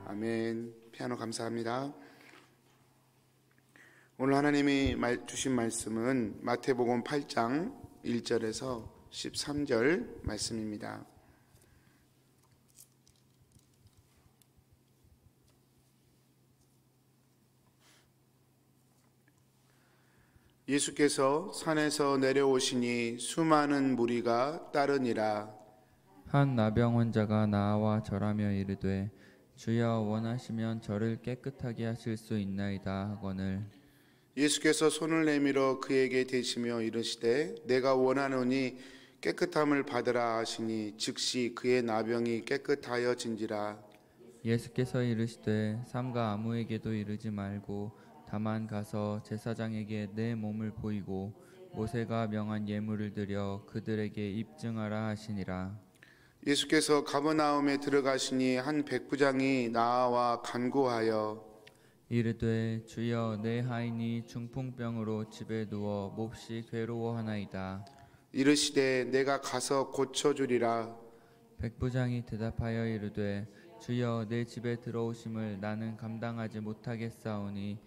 아멘. 피아노 감사합니다. 오늘 하나님이 주신 말씀은 마태복음 8장 1절에서 13절 말씀입니다. 예수께서 산에서 내려오시니 수많은 무리가 따르니라. 한 나병 환자가 나와 절하며 이르되 주여 원하시면 저를 깨끗하게 하실 수 있나이다 하거늘 예수께서 손을 내밀어 그에게 대시며 이르시되 내가 원하노니 깨끗함을 받으라 하시니 즉시 그의 나병이 깨끗하여진지라. 예수께서 이르시되 삼가 아무에게도 이르지 말고 다만 가서 제사장에게 내 몸을 보이고 모세가 명한 예물을 드려 그들에게 입증하라 하시니라. 예수께서 가버나움에 들어가시니 한 백부장이 나와 간구하여 이르되 주여 내 하인이 중풍병으로 집에 누워 몹시 괴로워하나이다. 이르시되 내가 가서 고쳐주리라. 백부장이 대답하여 이르되 주여 내 집에 들어오심을 나는 감당하지 못하겠사오니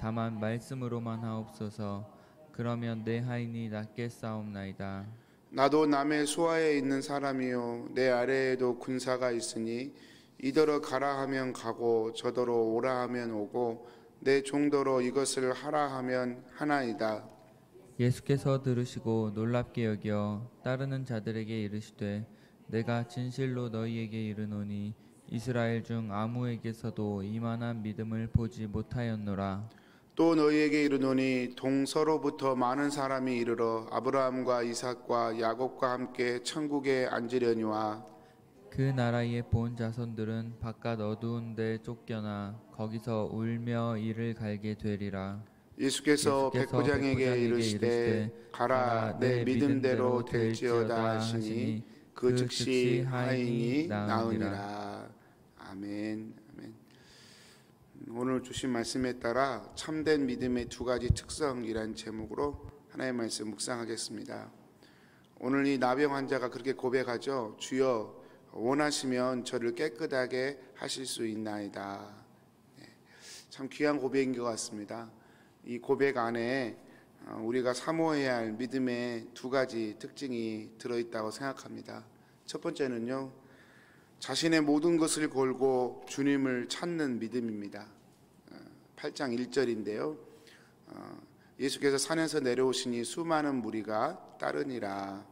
다만 말씀으로만 하옵소서. 그러면 내 하인이 낫겠사옵나이다. 나도 남의 수하에 있는 사람이요 내 아래에도 군사가 있으니 이더러 가라 하면 가고 저더러 오라 하면 오고 내 종더러 이것을 하라 하면 하나이다. 예수께서 들으시고 놀랍게 여겨 따르는 자들에게 이르시되 내가 진실로 너희에게 이르노니 이스라엘 중 아무에게서도 이만한 믿음을 보지 못하였노라. 또 너희에게 이르노니 동서로부터 많은 사람이 이르러 아브라함과 이삭과 야곱과 함께 천국에 앉으려니와 그 나라의 본 자손들은 바깥 어두운 데 쫓겨나 거기서 울며 이를 갈게 되리라. 예수께서 백부장에게 이르시되 가라 내 믿음대로 될지어다 하시니 그 즉시 하인이 나으니라. 아멘. 아멘. 오늘 주신 말씀에 따라 참된 믿음의 두 가지 특성이란 제목으로 하나의 말씀 묵상하겠습니다. 오늘 이 나병 환자가 그렇게 고백하죠. 주여 원하시면 저를 깨끗하게 하실 수 있나이다. 참 귀한 고백인 것 같습니다. 이 고백 안에 우리가 사모해야 할 믿음의 두 가지 특징이 들어있다고 생각합니다. 첫 번째는요, 자신의 모든 것을 걸고 주님을 찾는 믿음입니다. 8장 1절인데요. 예수께서 산에서 내려오시니 수많은 무리가 따르니라.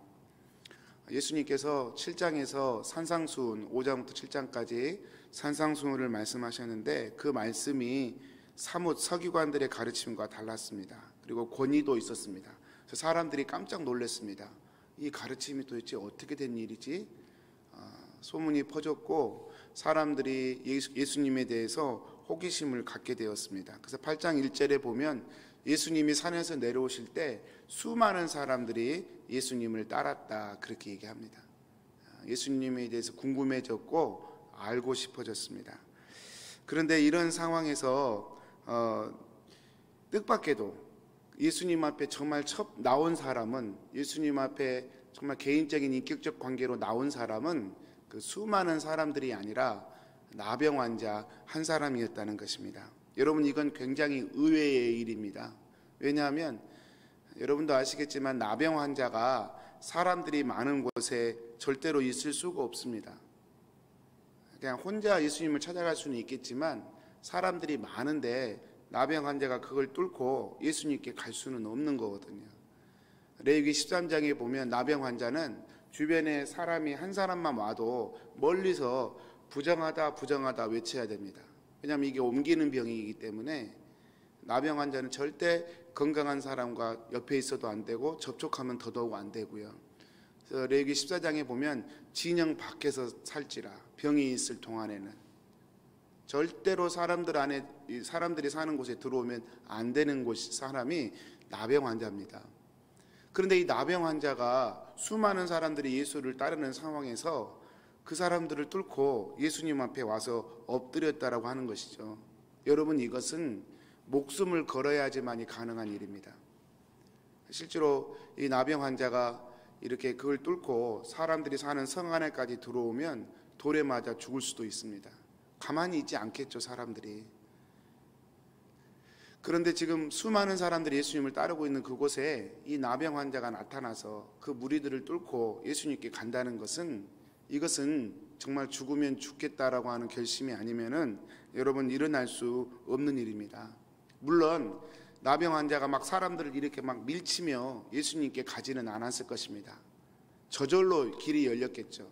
예수님께서 7장에서 산상수훈 5장부터 7장까지 산상수훈을 말씀하셨는데 그 말씀이 사뭇 서기관들의 가르침과 달랐습니다. 그리고 권위도 있었습니다. 그래서 사람들이 깜짝 놀랐습니다. 이 가르침이 도대체 어떻게 된 일이지? 소문이 퍼졌고 사람들이 예수님에 대해서 호기심을 갖게 되었습니다. 그래서 8장 1절에 보면 예수님이 산에서 내려오실 때 수많은 사람들이 예수님을 따랐다 그렇게 얘기합니다. 예수님에 대해서 궁금해졌고 알고 싶어졌습니다. 그런데 이런 상황에서 뜻밖에도 예수님 앞에 정말 첫 나온 사람은 예수님 앞에 정말 개인적인 인격적 관계로 나온 사람은 그 수많은 사람들이 아니라 나병 환자 한 사람이었다는 것입니다. 여러분 이건 굉장히 의외의 일입니다. 왜냐하면 여러분도 아시겠지만 나병 환자가 사람들이 많은 곳에 절대로 있을 수가 없습니다. 그냥 혼자 예수님을 찾아갈 수는 있겠지만 사람들이 많은데 나병 환자가 그걸 뚫고 예수님께 갈 수는 없는 거거든요. 레위기 13장에 보면 나병 환자는 주변에 사람이 한 사람만 와도 멀리서 부정하다 외쳐야 됩니다. 왜냐하면 이게 옮기는 병이기 때문에 나병 환자는 절대 건강한 사람과 옆에 있어도 안 되고 접촉하면 더더욱 안 되고요. 그래서 레위기 14장에 보면 진영 밖에서 살지라 병이 있을 동안에는 절대로 사람들이 사는 곳에 들어오면 안 되는 곳 사람이 나병 환자입니다. 그런데 이 나병 환자가 수많은 사람들이 예수를 따르는 상황에서 그 사람들을 뚫고 예수님 앞에 와서 엎드렸다라고 하는 것이죠. 여러분 이것은 목숨을 걸어야지만이 가능한 일입니다. 실제로 이 나병 환자가 이렇게 그걸 뚫고 사람들이 사는 성 안에까지 들어오면 돌에 맞아 죽을 수도 있습니다. 가만히 있지 않겠죠, 사람들이. 그런데 지금 수많은 사람들이 예수님을 따르고 있는 그곳에 이 나병 환자가 나타나서 그 무리들을 뚫고 예수님께 간다는 것은, 이것은 정말 죽으면 죽겠다라고 하는 결심이 아니면은 여러분 일어날 수 없는 일입니다. 물론 나병 환자가 막 사람들을 이렇게 막 밀치며 예수님께 가지는 않았을 것입니다. 저절로 길이 열렸겠죠.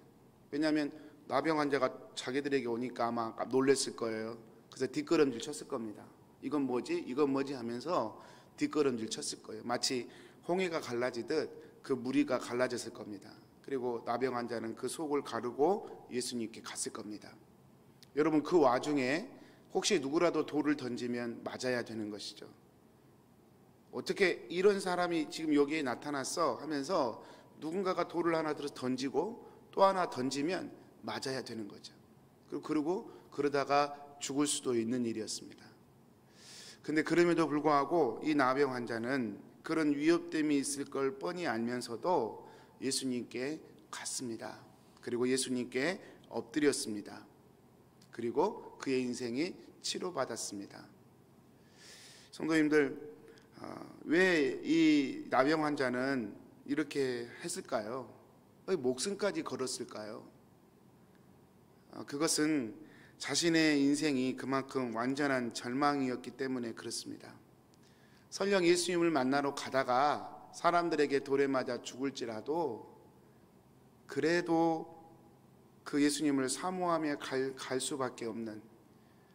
왜냐하면 나병 환자가 자기들에게 오니까 아마 놀랬을 거예요. 그래서 뒷걸음질 쳤을 겁니다. 이건 뭐지? 이건 뭐지? 하면서 뒷걸음질 쳤을 거예요. 마치 홍해가 갈라지듯 그 무리가 갈라졌을 겁니다. 그리고 나병 환자는 그 속을 가르고 예수님께 갔을 겁니다. 여러분, 그 와중에 혹시 누구라도 돌을 던지면 맞아야 되는 것이죠. 어떻게 이런 사람이 지금 여기에 나타났어 하면서 누군가가 돌을 하나 들어서 던지고 또 하나 던지면 맞아야 되는 거죠. 그리고 그러다가 죽을 수도 있는 일이었습니다. 근데 그럼에도 불구하고 이 나병 환자는 그런 위협됨이 있을 걸 뻔히 알면서도 예수님께 갔습니다. 그리고 예수님께 엎드렸습니다. 그리고 그의 인생이 치료받았습니다. 성도님들, 왜 이 나병 환자는 이렇게 했을까요? 왜 목숨까지 걸었을까요? 그것은 자신의 인생이 그만큼 완전한 절망이었기 때문에 그렇습니다. 설령 예수님을 만나러 가다가 사람들에게 돌에 맞아 죽을지라도 그래도 그 예수님을 사모하며 갈 수밖에 없는,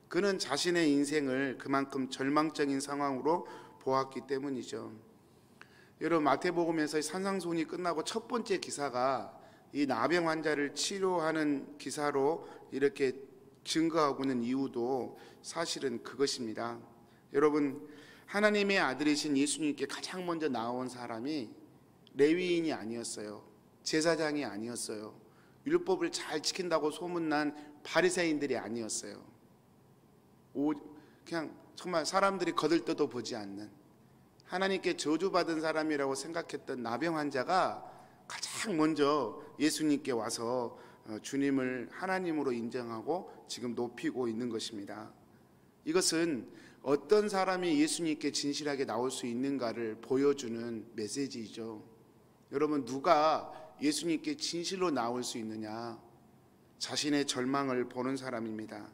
그는 자신의 인생을 그만큼 절망적인 상황으로 보았기 때문이죠. 여러분, 마태복음에서 산상수훈이 끝나고 첫 번째 기사가 이 나병 환자를 치료하는 기사로 이렇게 증거하고 있는 이유도 사실은 그것입니다. 여러분, 하나님의 아들이신 예수님께 가장 먼저 나온 사람이 레위인이 아니었어요. 제사장이 아니었어요. 율법을 잘 지킨다고 소문난 바리새인들이 아니었어요. 그냥 정말 사람들이 거들떠도 보지 않는, 하나님께 저주받은 사람이라고 생각했던 나병 환자가 가장 먼저 예수님께 와서 주님을 하나님으로 인정하고 지금 높이고 있는 것입니다. 이것은 어떤 사람이 예수님께 진실하게 나올 수 있는가를 보여주는 메시지이죠. 여러분, 누가 예수님께 진실로 나올 수 있느냐? 자신의 절망을 보는 사람입니다.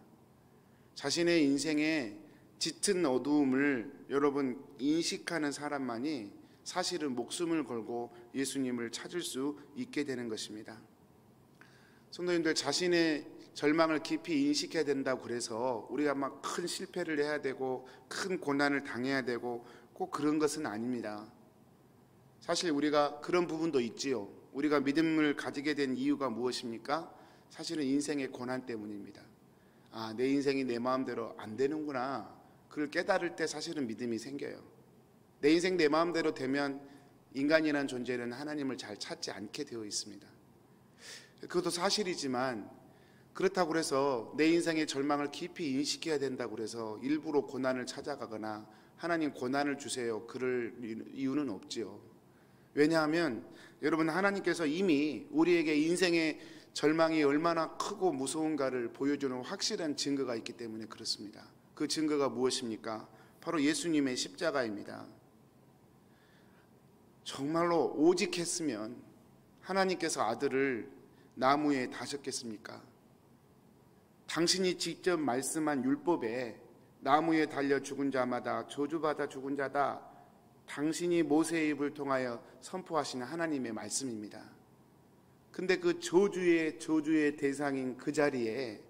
자신의 인생에 짙은 어두움을 여러분 인식하는 사람만이 사실은 목숨을 걸고 예수님을 찾을 수 있게 되는 것입니다. 성도님들, 자신의 절망을 깊이 인식해야 된다고 그래서 우리가 막 큰 실패를 해야 되고 큰 고난을 당해야 되고 꼭 그런 것은 아닙니다. 사실 우리가 그런 부분도 있지요. 우리가 믿음을 가지게 된 이유가 무엇입니까? 사실은 인생의 고난 때문입니다. 내 인생이 내 마음대로 안 되는구나. 그걸 깨달을 때 사실은 믿음이 생겨요. 내 인생 내 마음대로 되면 인간이라는 존재는 하나님을 잘 찾지 않게 되어 있습니다. 그것도 사실이지만, 그렇다고 해서 내 인생의 절망을 깊이 인식해야 된다고 해서 일부러 고난을 찾아가거나 하나님 고난을 주세요, 그럴 이유는 없지요. 왜냐하면 여러분, 하나님께서 이미 우리에게 인생의 절망이 얼마나 크고 무서운가를 보여주는 확실한 증거가 있기 때문에 그렇습니다. 그 증거가 무엇입니까? 바로 예수님의 십자가입니다. 정말로 오직 했으면 하나님께서 아들을 나무에 다셨겠습니까? 당신이 직접 말씀한 율법에 나무에 달려 죽은 자마다 저주받아 죽은 자다, 당신이 모세의 입을 통하여 선포하시는 하나님의 말씀입니다. 근데 그 저주의 대상인 그 자리에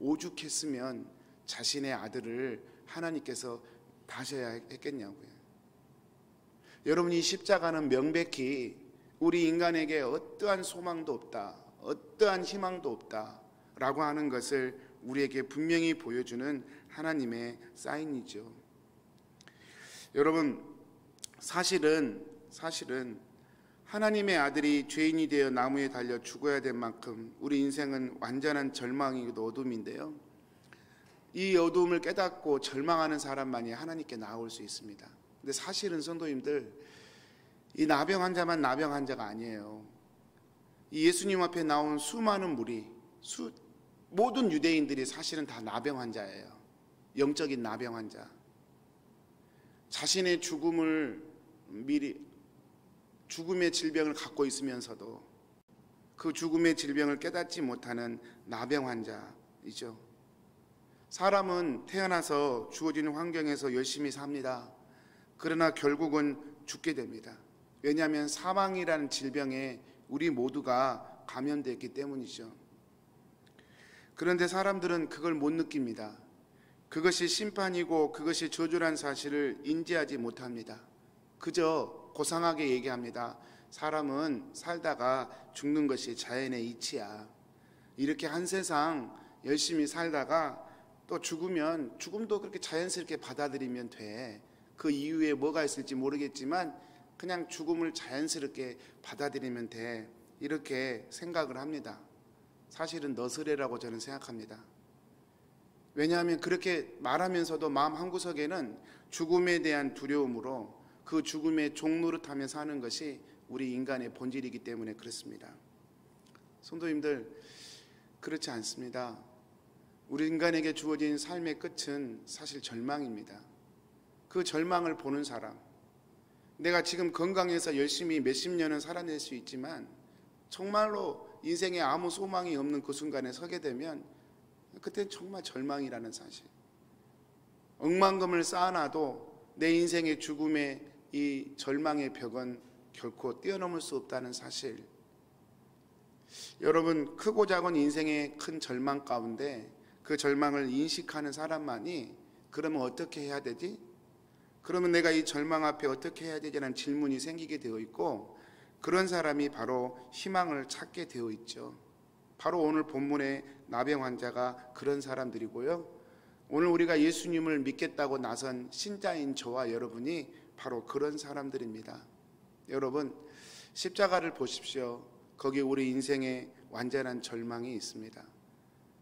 오죽했으면 자신의 아들을 하나님께서 다셔야 했겠냐고요. 여러분, 이 십자가는 명백히 우리 인간에게 어떠한 소망도 없다, 어떠한 희망도 없다 라고 하는 것을 우리에게 분명히 보여주는 하나님의 사인이죠. 여러분, 사실은 하나님의 아들이 죄인이 되어 나무에 달려 죽어야 될 만큼 우리 인생은 완전한 절망이고 어둠인데요, 이 어둠을 깨닫고 절망하는 사람만이 하나님께 나올 수 있습니다. 근데 사실은 성도님들, 이 나병 환자만 나병 환자가 아니에요. 이 예수님 앞에 나온 수많은 무리, 모든 유대인들이 사실은 다 나병 환자예요. 영적인 나병 환자. 자신의 죽음의 질병을 갖고 있으면서도 그 죽음의 질병을 깨닫지 못하는 나병 환자이죠. 사람은 태어나서 주어진 환경에서 열심히 삽니다. 그러나 결국은 죽게 됩니다. 왜냐하면 사망이라는 질병에 우리 모두가 감염되었기 때문이죠. 그런데 사람들은 그걸 못 느낍니다. 그것이 심판이고 그것이 저주란 사실을 인지하지 못합니다. 그저 고상하게 얘기합니다. 사람은 살다가 죽는 것이 자연의 이치야. 이렇게 한 세상 열심히 살다가 또 죽으면 죽음도 그렇게 자연스럽게 받아들이면 돼. 그 이후에 뭐가 있을지 모르겠지만 그냥 죽음을 자연스럽게 받아들이면 돼. 이렇게 생각을 합니다. 사실은 너스레라고 저는 생각합니다. 왜냐하면 그렇게 말하면서도 마음 한구석에는 죽음에 대한 두려움으로 그 죽음의 종노릇하며 사는 것이 우리 인간의 본질이기 때문에 그렇습니다. 성도님들, 그렇지 않습니다. 우리 인간에게 주어진 삶의 끝은 사실 절망입니다. 그 절망을 보는 사람, 내가 지금 건강해서 열심히 몇십 년은 살아낼 수 있지만 정말로 인생에 아무 소망이 없는 그 순간에 서게 되면 그때는 정말 절망이라는 사실. 억만금을 쌓아놔도 내 인생의 죽음의 이 절망의 벽은 결코 뛰어넘을 수 없다는 사실. 여러분, 크고 작은 인생의 큰 절망 가운데 그 절망을 인식하는 사람만이 그러면 어떻게 해야 되지? 그러면 내가 이 절망 앞에 어떻게 해야 되지라는 질문이 생기게 되어 있고, 그런 사람이 바로 희망을 찾게 되어 있죠. 바로 오늘 본문의 나병 환자가 그런 사람들이고요. 오늘 우리가 예수님을 믿겠다고 나선 신자인 저와 여러분이 바로 그런 사람들입니다. 여러분, 십자가를 보십시오. 거기 우리 인생에 완전한 절망이 있습니다.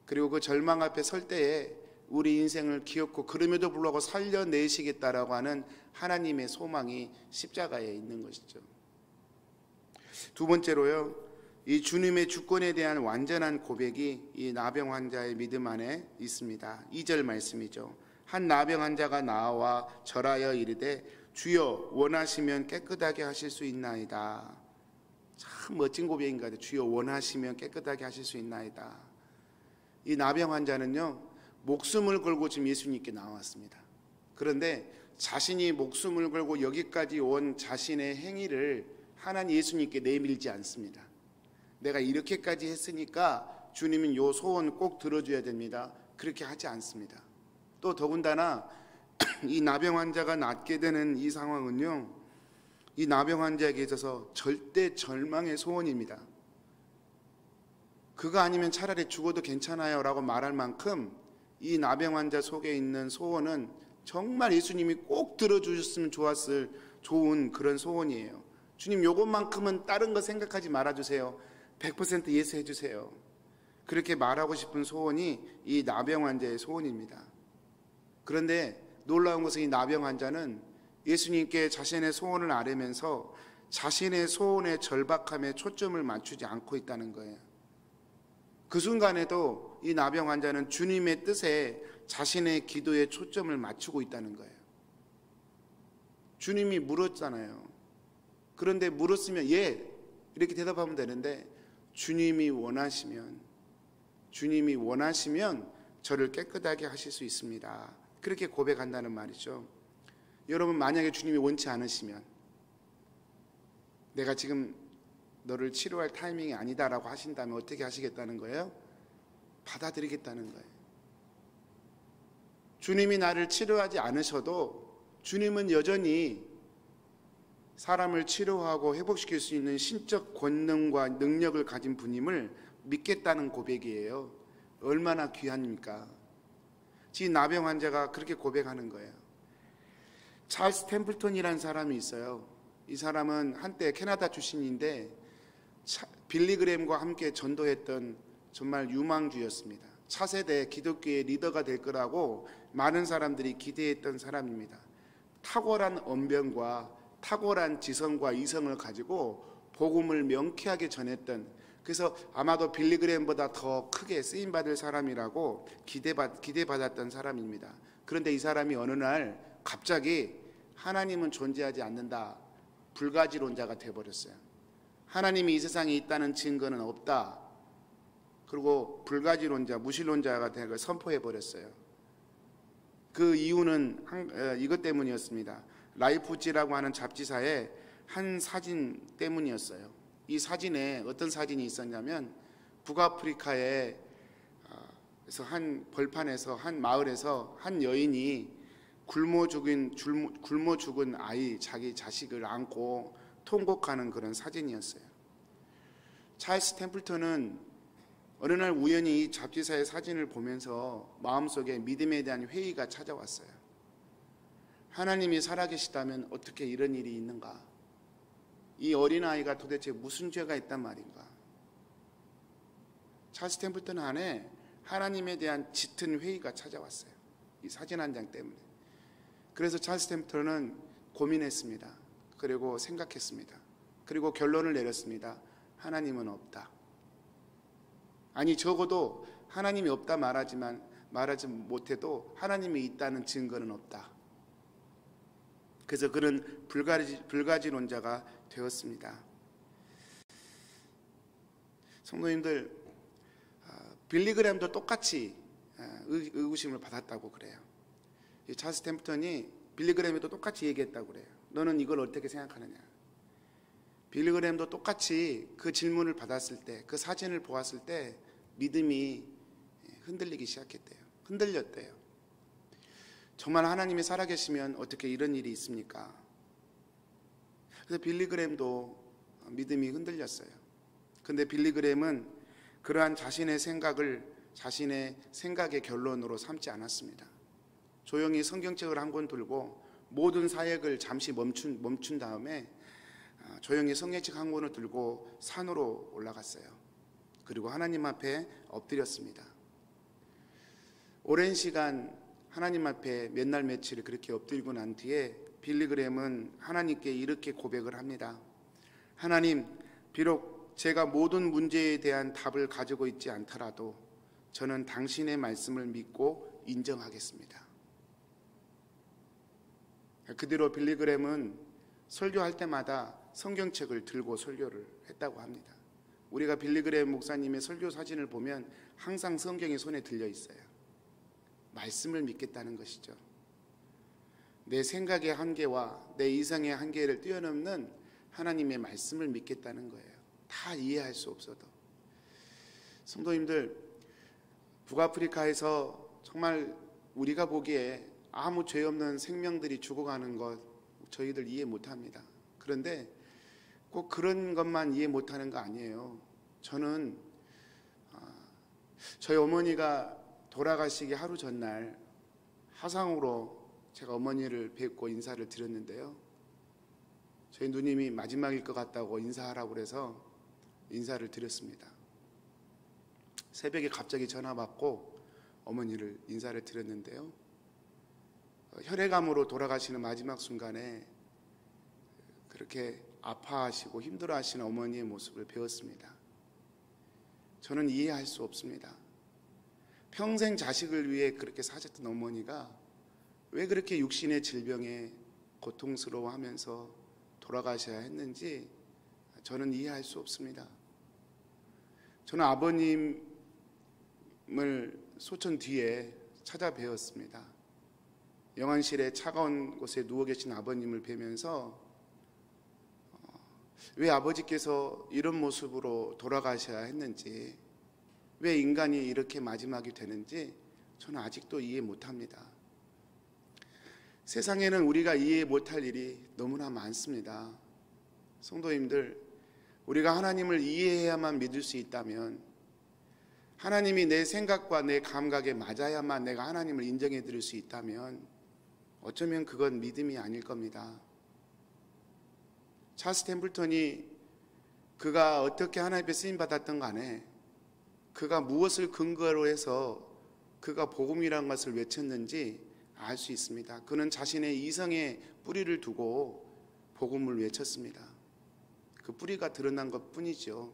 그리고 그 절망 앞에 설 때에 우리 인생을 기억고 그럼에도 불구하고 살려내시겠다라고 하는 하나님의 소망이 십자가에 있는 것이죠. 두 번째로요, 이 주님의 주권에 대한 완전한 고백이 이 나병 환자의 믿음 안에 있습니다. 2절 말씀이죠. 한 나병 환자가 나와 절하여 이르되 주여 원하시면 깨끗하게 하실 수 있나이다. 참 멋진 고백인 것 같아요. 주여 원하시면 깨끗하게 하실 수 있나이다. 이 나병 환자는요, 목숨을 걸고 지금 예수님께 나왔습니다. 그런데 자신이 목숨을 걸고 여기까지 온 자신의 행위를 하나님 예수님께 내밀지 않습니다. 내가 이렇게까지 했으니까 주님은 요 소원 꼭 들어줘야 됩니다. 그렇게 하지 않습니다. 또 더군다나 이 나병 환자가 낫게 되는 이 상황은요, 이 나병 환자에게 있어서 절대 절망의 소원입니다. 그거 아니면 차라리 죽어도 괜찮아요 라고 말할 만큼 이 나병 환자 속에 있는 소원은 정말 예수님이 꼭 들어주셨으면 좋은 그런 소원이에요. 주님, 요것만큼은 다른 거 생각하지 말아주세요. 100% 예수 해주세요. 그렇게 말하고 싶은 소원이 이 나병 환자의 소원입니다. 그런데 놀라운 것은 이 나병 환자는 예수님께 자신의 소원을 아뢰면서 자신의 소원의 절박함에 초점을 맞추지 않고 있다는 거예요. 그 순간에도 이 나병 환자는 주님의 뜻에 자신의 기도에 초점을 맞추고 있다는 거예요. 주님이 물었잖아요. 그런데 물었으면 예 이렇게 대답하면 되는데, 주님이 원하시면 저를 깨끗하게 하실 수 있습니다. 그렇게 고백한다는 말이죠. 여러분, 만약에 주님이 원치 않으시면, 내가 지금 너를 치료할 타이밍이 아니다라고 하신다면 어떻게 하시겠다는 거예요? 받아들이겠다는 거예요. 주님이 나를 치료하지 않으셔도 주님은 여전히 사람을 치료하고 회복시킬 수 있는 신적 권능과 능력을 가진 분임을 믿겠다는 고백이에요. 얼마나 귀합니까? 지 나병 환자가 그렇게 고백하는 거예요. 찰스 템플턴이라는 사람이 있어요. 이 사람은 한때 캐나다 출신인데 빌리그램과 함께 전도했던 정말 유망주였습니다. 차세대 기독교의 리더가 될 거라고 많은 사람들이 기대했던 사람입니다. 탁월한 언변과 탁월한 지성과 이성을 가지고 복음을 명쾌하게 전했던, 그래서 아마도 빌리그램보다 더 크게 쓰임받을 사람이라고 기대받았던 사람입니다. 그런데 이 사람이 어느 날 갑자기 하나님은 존재하지 않는다, 불가지론자가 되어버렸어요. 하나님이 이 세상에 있다는 증거는 없다, 그리고 불가지론자, 무신론자가 되는 걸 선포해버렸어요. 그 이유는 이것 때문이었습니다. 라이프지라고 하는 잡지사의 한 사진 때문이었어요. 이 사진에 어떤 사진이 있었냐면, 북아프리카의 한 벌판에서, 한 마을에서 한 여인이 굶어 죽은 아이, 자기 자식을 안고 통곡하는 그런 사진이었어요. 찰스 템플턴은 어느 날 우연히 이 잡지사의 사진을 보면서 마음속에 믿음에 대한 회의가 찾아왔어요. 하나님이 살아계시다면 어떻게 이런 일이 있는가? 이 어린아이가 도대체 무슨 죄가 있단 말인가? 찰스 템플턴 안에 하나님에 대한 짙은 회의가 찾아왔어요. 이 사진 한 장 때문에. 그래서 찰스 템플턴은 고민했습니다. 그리고 생각했습니다. 그리고 결론을 내렸습니다. 하나님은 없다. 아니, 적어도 하나님이 없다 말하지 못해도 하나님이 있다는 증거는 없다. 그래서 그는 불가지론자가 되었습니다. 성도님들, 빌리그램도 똑같이 의구심을 받았다고 그래요. 찰스 템플턴이 빌리그램에도 똑같이 얘기했다고 그래요. 너는 이걸 어떻게 생각하느냐? 빌리그램도 똑같이 그 질문을 받았을 때, 그 사진을 보았을 때 믿음이 흔들리기 시작했대요. 흔들렸대요. 정말 하나님이 살아계시면 어떻게 이런 일이 있습니까? 그래서 빌리그램도 믿음이 흔들렸어요. 근데 빌리그램은 그러한 자신의 생각을 자신의 생각의 결론으로 삼지 않았습니다. 조용히 성경책을 한 권 들고 모든 사역을 잠시 멈춘 다음에 조용히 성경책 한 권을 들고 산으로 올라갔어요. 그리고 하나님 앞에 엎드렸습니다. 오랜 시간 하나님 앞에 몇 날 며칠을 그렇게 엎드리고 난 뒤에 빌리그램은 하나님께 이렇게 고백을 합니다. 하나님, 비록 제가 모든 문제에 대한 답을 가지고 있지 않더라도 저는 당신의 말씀을 믿고 인정하겠습니다. 그 뒤로 빌리그램은 설교할 때마다 성경책을 들고 설교를 했다고 합니다. 우리가 빌리그램 목사님의 설교 사진을 보면 항상 성경이 손에 들려 있어요. 말씀을 믿겠다는 것이죠. 내 생각의 한계와 내 이성의 한계를 뛰어넘는 하나님의 말씀을 믿겠다는 거예요. 다 이해할 수 없어도. 성도님들, 북아프리카에서 정말 우리가 보기에 아무 죄 없는 생명들이 죽어가는 것 저희들 이해 못합니다. 그런데 꼭 그런 것만 이해 못하는 거 아니에요. 저는 저희 어머니가 돌아가시기 하루 전날 화상으로 제가 어머니를 뵙고 인사를 드렸는데요. 저희 누님이 마지막일 것 같다고 인사하라고 그래서 인사를 드렸습니다. 새벽에 갑자기 전화 받고 어머니를 인사를 드렸는데요. 혈액암으로 돌아가시는 마지막 순간에 그렇게 아파하시고 힘들어하시는 어머니의 모습을 배웠습니다. 저는 이해할 수 없습니다. 평생 자식을 위해 그렇게 사셨던 어머니가 왜 그렇게 육신의 질병에 고통스러워하면서 돌아가셔야 했는지 저는 이해할 수 없습니다. 저는 아버님을 소천 뒤에 찾아뵈었습니다. 영안실의 차가운 곳에 누워 계신 아버님을 뵈면서 왜 아버지께서 이런 모습으로 돌아가셔야 했는지, 왜 인간이 이렇게 마지막이 되는지 저는 아직도 이해 못합니다. 세상에는 우리가 이해 못할 일이 너무나 많습니다. 성도님들, 우리가 하나님을 이해해야만 믿을 수 있다면, 하나님이 내 생각과 내 감각에 맞아야만 내가 하나님을 인정해 드릴 수 있다면 어쩌면 그건 믿음이 아닐 겁니다. 찰스 템플턴이 그가 어떻게 하나님 앞에 쓰임받았던 간에, 그가 무엇을 근거로 해서 그가 복음이라는 것을 외쳤는지 알 수 있습니다. 그는 자신의 이성에 뿌리를 두고 복음을 외쳤습니다. 그 뿌리가 드러난 것뿐이죠.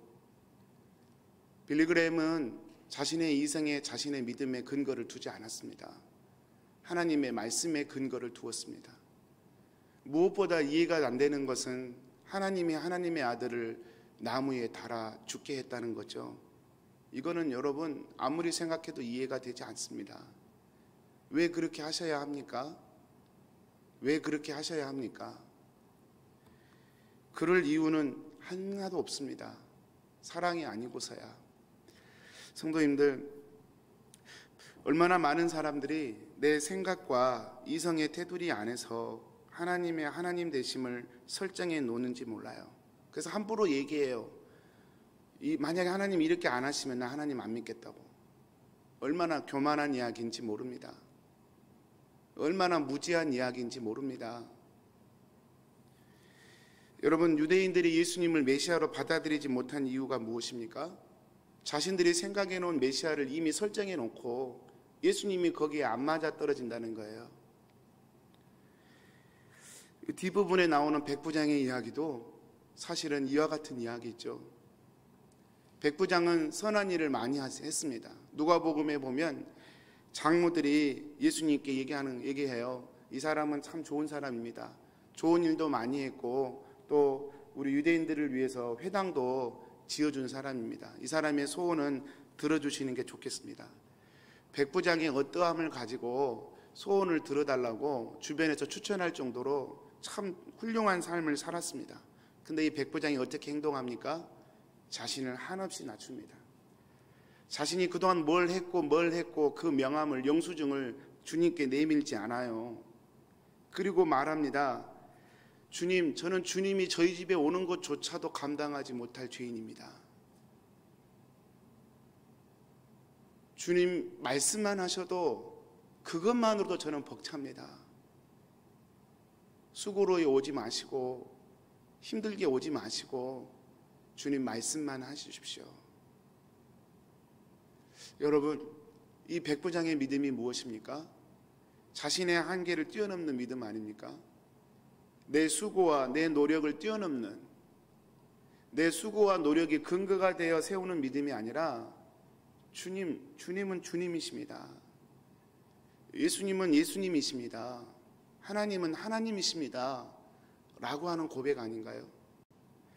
빌리그램은 자신의 이성에 자신의 믿음의 근거를 두지 않았습니다. 하나님의 말씀에 근거를 두었습니다. 무엇보다 이해가 안 되는 것은 하나님이 하나님의 아들을 나무에 달아 죽게 했다는 거죠. 이거는 여러분 아무리 생각해도 이해가 되지 않습니다. 왜 그렇게 하셔야 합니까? 왜 그렇게 하셔야 합니까? 그럴 이유는 하나도 없습니다. 사랑이 아니고서야. 성도님들, 얼마나 많은 사람들이 내 생각과 이성의 테두리 안에서 하나님의 하나님 되심을 설정해 놓는지 몰라요. 그래서 함부로 얘기해요. 만약에 하나님 이렇게 안 하시면 나 하나님 안 믿겠다고. 얼마나 교만한 이야기인지 모릅니다. 얼마나 무지한 이야기인지 모릅니다. 여러분, 유대인들이 예수님을 메시아로 받아들이지 못한 이유가 무엇입니까? 자신들이 생각해 놓은 메시아를 이미 설정해 놓고 예수님이 거기에 안 맞아 떨어진다는 거예요. 뒷부분에 나오는 백부장의 이야기도 사실은 이와 같은 이야기죠. 백부장은 선한 일을 많이 했습니다. 누가복음에 보면 장로들이 예수님께 얘기해요. 이 사람은 참 좋은 사람입니다. 좋은 일도 많이 했고 또 우리 유대인들을 위해서 회당도 지어준 사람입니다. 이 사람의 소원은 들어주시는 게 좋겠습니다. 백부장이 어떠함을 가지고 소원을 들어달라고 주변에서 추천할 정도로 참 훌륭한 삶을 살았습니다. 근데 이 백부장이 어떻게 행동합니까? 자신을 한없이 낮춥니다. 자신이 그동안 뭘 했고 그 명함을 영수증을 주님께 내밀지 않아요. 그리고 말합니다. 주님, 저는 주님이 저희 집에 오는 것조차도 감당하지 못할 죄인입니다. 주님 말씀만 하셔도 그것만으로도 저는 벅찹니다. 수고로 오지 마시고 힘들게 오지 마시고 주님 말씀만 하십시오. 여러분, 이 백부장의 믿음이 무엇입니까? 자신의 한계를 뛰어넘는 믿음 아닙니까? 내 수고와 내 노력을 뛰어넘는, 내 수고와 노력이 근거가 되어 세우는 믿음이 아니라 주님은 주님이십니다. 예수님은 예수님이십니다. 하나님은 하나님이십니다. 라고 하는 고백 아닌가요?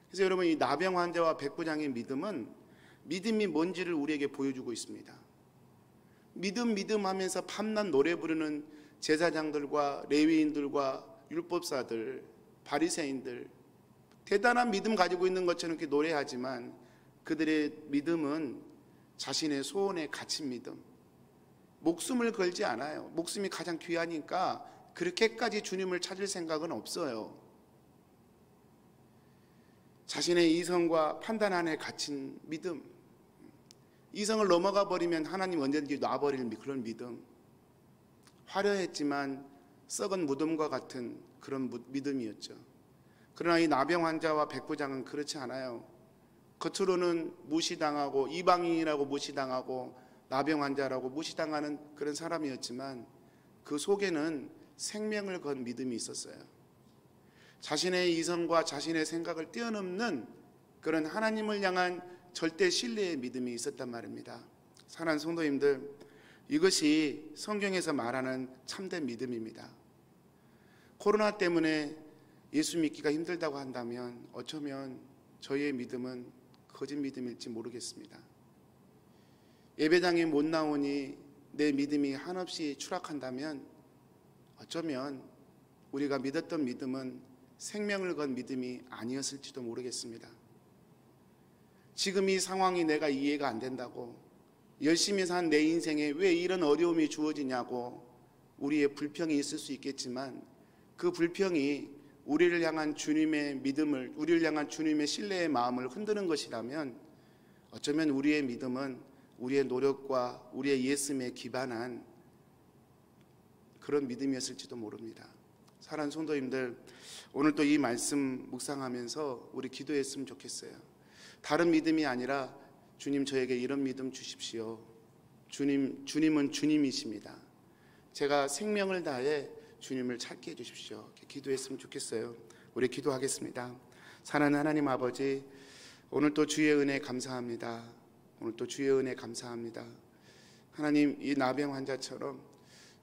그래서 여러분, 이 나병 환자와 백부장의 믿음은 믿음이 뭔지를 우리에게 보여주고 있습니다. 믿음 하면서 밤낮 노래 부르는 제사장들과 레위인들과 율법사들, 바리새인들, 대단한 믿음 가지고 있는 것처럼 이렇게 노래하지만 그들의 믿음은 자신의 소원에 갇힌 믿음, 목숨을 걸지 않아요. 목숨이 가장 귀하니까 그렇게까지 주님을 찾을 생각은 없어요. 자신의 이성과 판단 안에 갇힌 믿음, 이성을 넘어가 버리면 하나님 언제든지 놔버릴 그런 믿음, 화려했지만 썩은 무덤과 같은 그런 믿음이었죠. 그러나 이 나병 환자와 백부장은 그렇지 않아요. 겉으로는 무시당하고 이방인이라고 무시당하고 나병 환자라고 무시당하는 그런 사람이었지만 그 속에는 생명을 건 믿음이 있었어요. 자신의 이성과 자신의 생각을 뛰어넘는 그런 하나님을 향한 절대 신뢰의 믿음이 있었단 말입니다. 사랑하는 성도님들, 이것이 성경에서 말하는 참된 믿음입니다. 코로나 때문에 예수 믿기가 힘들다고 한다면 어쩌면 저희의 믿음은 거짓 믿음일지 모르겠습니다. 예배당에 못 나오니 내 믿음이 한없이 추락한다면 어쩌면 우리가 믿었던 믿음은 생명을 건 믿음이 아니었을지도 모르겠습니다. 지금 이 상황이 내가 이해가 안 된다고, 열심히 산 내 인생에 왜 이런 어려움이 주어지냐고 우리의 불평이 있을 수 있겠지만 그 불평이 우리를 향한 주님의 믿음을, 우리를 향한 주님의 신뢰의 마음을 흔드는 것이라면 어쩌면 우리의 믿음은 우리의 노력과 우리의 예씀에 기반한 그런 믿음이었을지도 모릅니다. 사랑하는 성도님들, 오늘 또 이 말씀 묵상하면서 우리 기도했으면 좋겠어요. 다른 믿음이 아니라 주님, 저에게 이런 믿음 주십시오. 주님은 주님이십니다. 제가 생명을 다해 주님을 찾게 해주십시오. 이렇게 기도했으면 좋겠어요. 우리 기도하겠습니다. 사랑하는 하나님 아버지, 오늘 또 주의 은혜 감사합니다. 오늘 또 주의 은혜 감사합니다. 하나님, 이 나병 환자처럼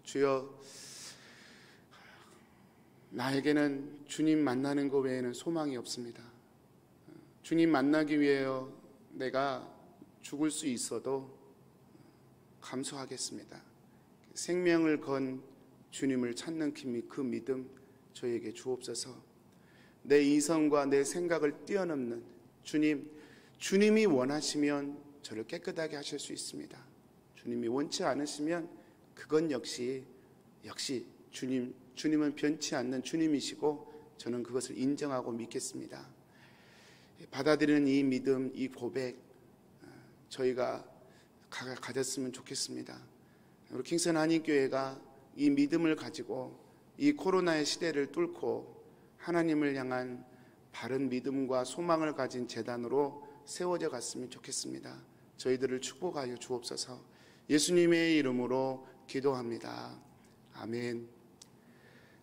주여 나에게는 주님 만나는 것 외에는 소망이 없습니다. 주님 만나기 위해요 내가 죽을 수 있어도 감수하겠습니다. 생명을 건 주님을 찾는 그 믿음 저에게 주옵소서. 내 이성과 내 생각을 뛰어넘는 주님이 원하시면 저를 깨끗하게 하실 수 있습니다. 주님이 원치 않으시면 그건 역시 주님은 변치 않는 주님이시고 저는 그것을 인정하고 믿겠습니다. 받아들이는 이 믿음, 이 고백 저희가 가졌으면 좋겠습니다. 우리 킹선 한인교회가 이 믿음을 가지고 이 코로나의 시대를 뚫고 하나님을 향한 바른 믿음과 소망을 가진 재단으로 세워져 갔으면 좋겠습니다. 저희들을 축복하여 주옵소서. 예수님의 이름으로 기도합니다. 아멘.